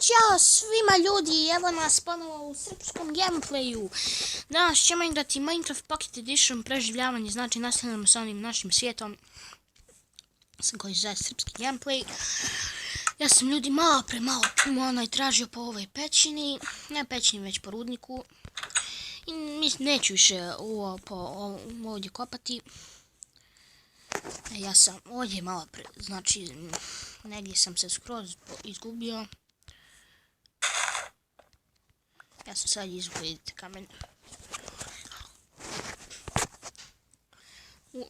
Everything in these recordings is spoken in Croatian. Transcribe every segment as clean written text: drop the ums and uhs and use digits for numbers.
Ćao svima ljudi, evo nas ponovo u srpskom gameplayu. Danas ćemo igrati Minecraft Pocket Edition preživljavanje, znači nastavljamo sa onim našim svijetom koji se zove srpski gameplay. Ja sam ljudi malo tražio po ovoj pećini, ne pećini već po rudniku. I neću više ovdje kopati. Ja sam ovdje malo znači negdje sam se skroz izgubio. Ja sam sad izgubio kamen.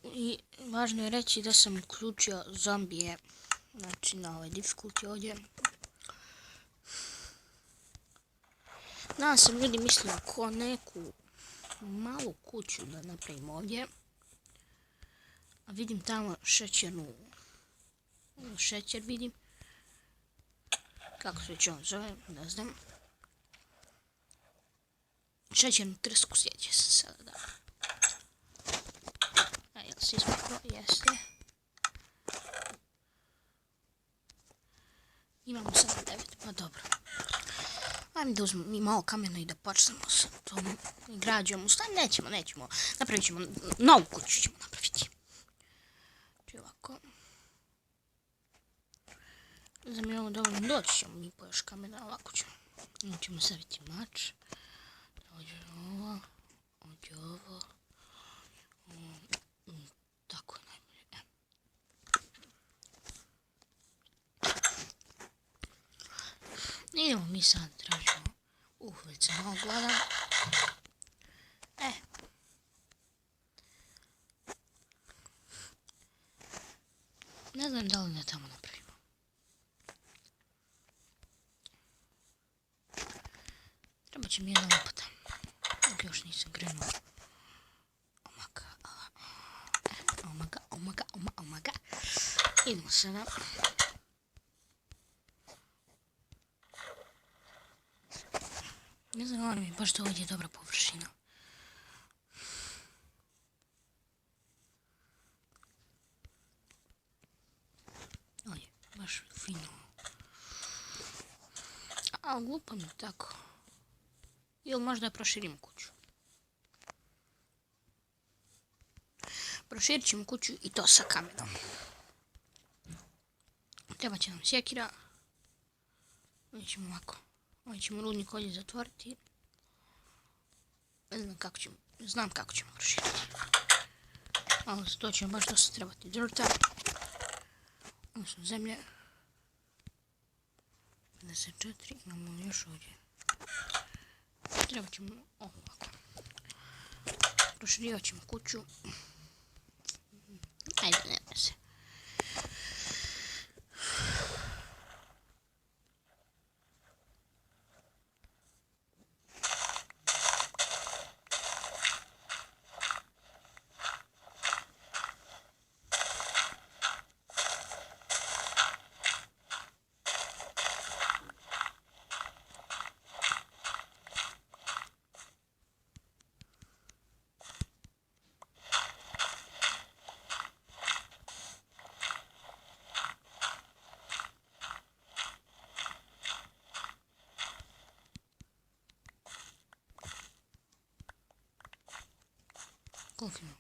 I važno je reći da sam uključio zombije, znači na ovaj difficulty ovdje. Danas sam ljudi mislio ko neku malu kuću da napravim ovdje. A vidim tamo šećer vidim. Kako se već on zove, ne znam. Šećernu trsku sjeća se sada, da. A jel si izmaklo? Jeste. Imamo sada 9, pa dobro. Ajme da uzmem mi malo kamena i da počnemo sa tom građom. Nećemo. Napravit ćemo novu kuću ćemo napraviti. Znači ovako. Ne znam je ovo dovoljno, doći ćemo mi po još kamena, ovako ćemo. Ćemo staviti mač. Ovdje ovo. Tako je najbolje. Idemo mi sad tražimo. Već sam malo gladan. Ne znam da li ne tamo napravimo. Treba će mi jedna lopata. Dok još nisam krenuo. Omaga. Idemo sada. Ne znam, ali mi baš da ovdje je dobra površina. Ovdje, baš fino. A glupo mi tako. Ili možda proširim kuću. Proširit ćemo kuću i to sa kamenom. Treba će nam sjekira. Ovdje ćemo ovako. Ovdje ćemo rudnik ovdje zatvoriti. Ne znam kako ćemo. Znam kako ćemo proširiti. Ali za to ćemo baš dosta trebati drta. Odnosno zemlje. 54. Imamo još ovdje. Treba ćemo ovako. Proširivat ćemo kuću. Ajde, nema se. Koliko imamo?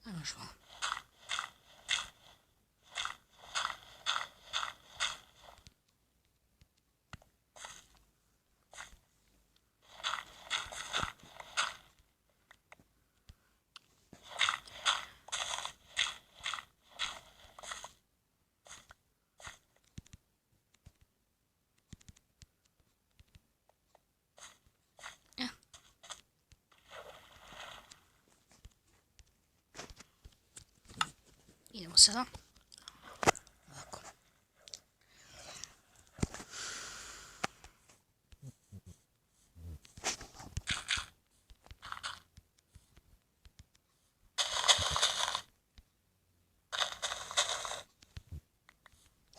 Ajmo još malo. Idemo sada. Ovako.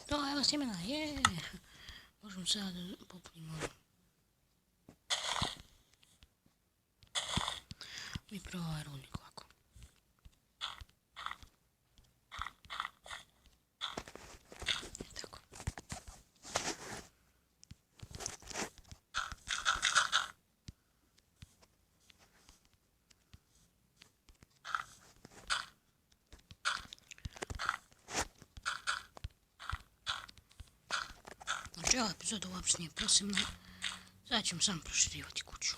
To, evo sjemena, je. Možemo sada da popunimo. Mi prvo ovaj rudnik ovako. Tako. Znači ova epizoda uopšte nije posebna. Sad ćemo sam proširivati kuću.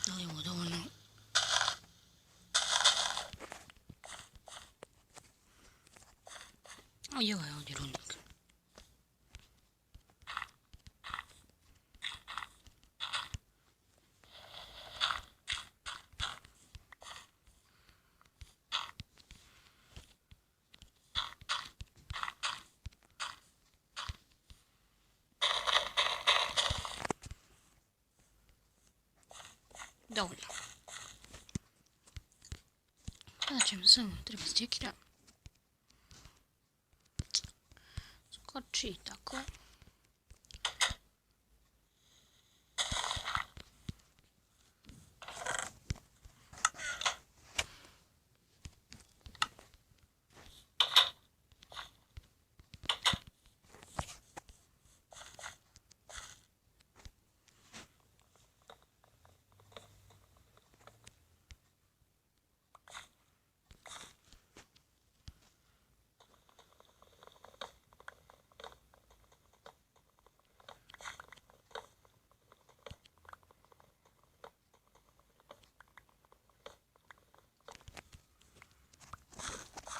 Da li je ovo dovoljno? I ovaj ovdje rudnik. Dovoljno. Sada ćemo samo treba stekira. Skoči tako.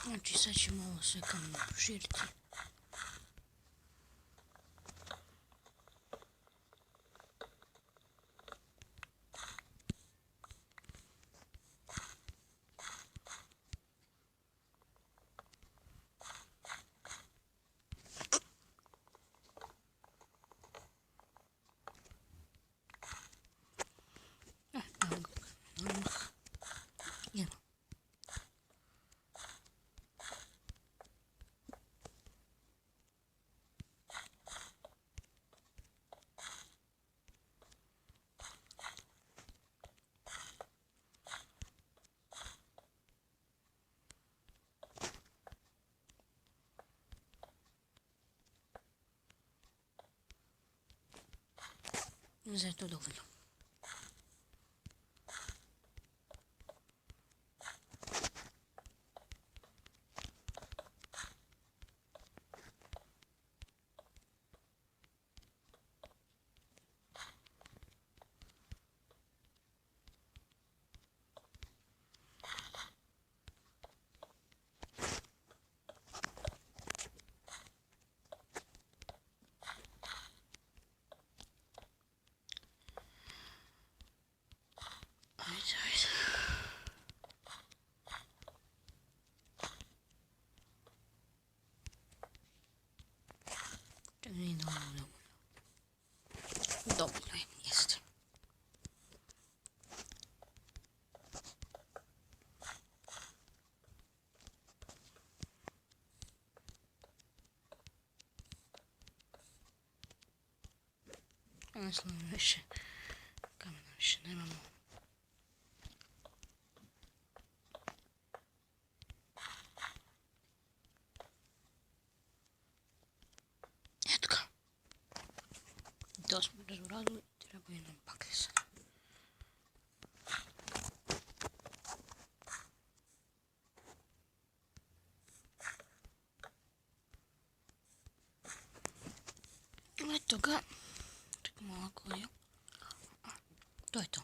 Znači sad ćemo ovo sve kamenje proširiti. Za je to dovoljno. Dovoljno je, jeste. Mislim više kamena više nemamo. Eto ga. To smo razradili, trebaju nam baklje sad. Eto ga. Čekamo ovako, jel? To je to.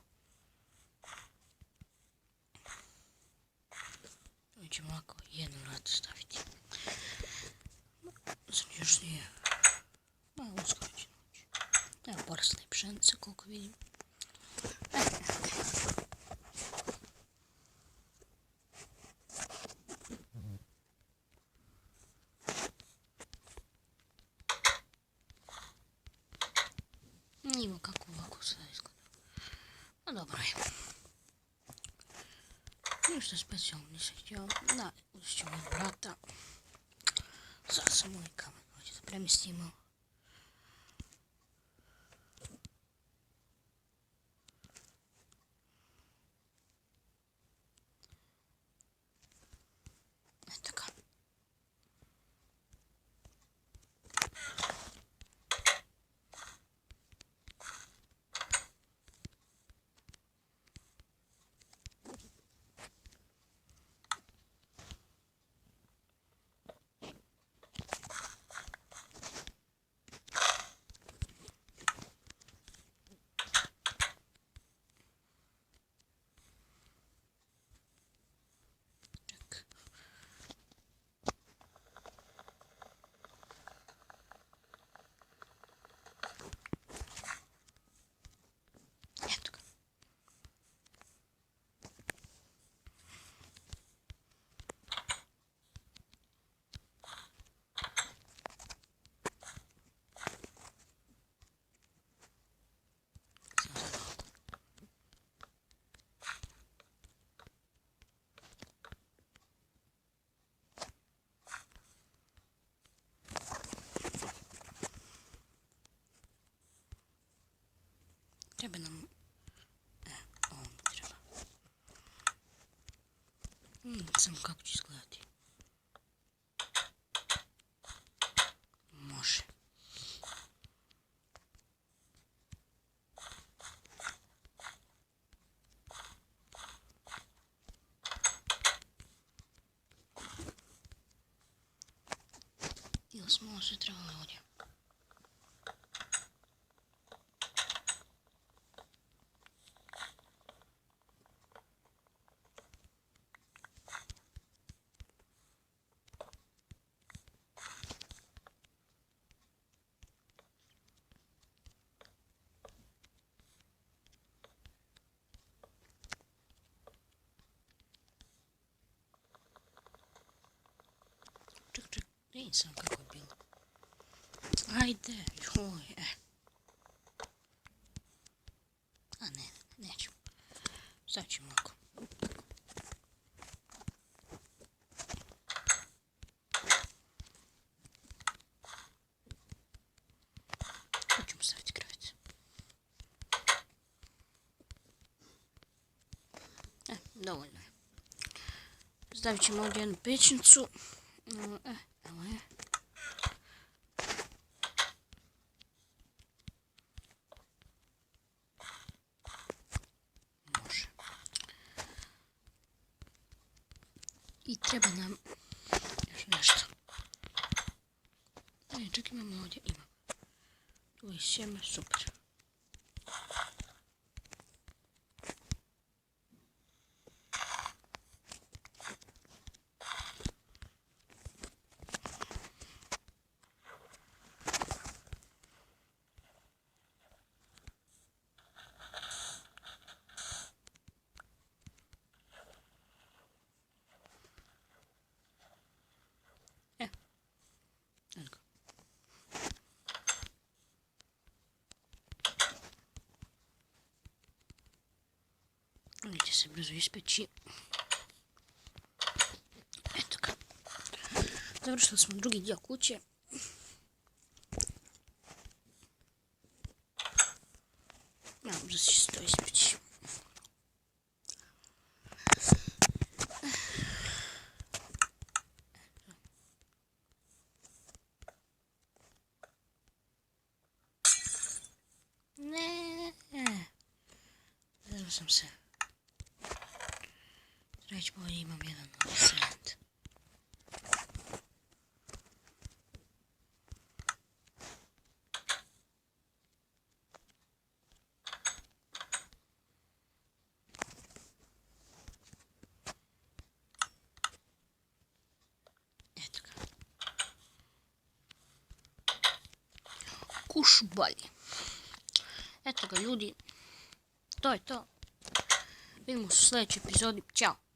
Mi ćemo ovako jednu vratu staviti. Sam još nije. Malo uskoro će noći. Evo porasla je pšenica koliko vidim. Nimo kako ovako sada izgleda. No dobro je. Ništa specijalno nisam htio. Da, uzet ćemo od vrata. Sad sam ovaj kamen ovdje da premestimo. Eto ga. Treba nam... ovo mi treba. Samo kako će izgledati. Može. Ili smo ovo sve trebali ovdje. Ček, vidim sam kako je bilo. Ajde, joj, A ne, neću. Sad ćemo ovako. Tu ćemo staviti krevet. Dovoljno je. Stavit ćemo ovdje jednu pećnicu. Evo je. Može. I treba nam još nešto. Čak imamo ovdje, imamo. Tu je sjeme, super. Oni će se brzo ispeći. Eto ga. Završili smo drugi dio kuće. Brzo će se to ispeći. Ne. Zazvao sam se. Reći pa ovdje imam jedan sand. Eto ga. Kušbalj. Eto ga ljudi. To je to. Vidimo se u sljedećoj epizodi. Ćao.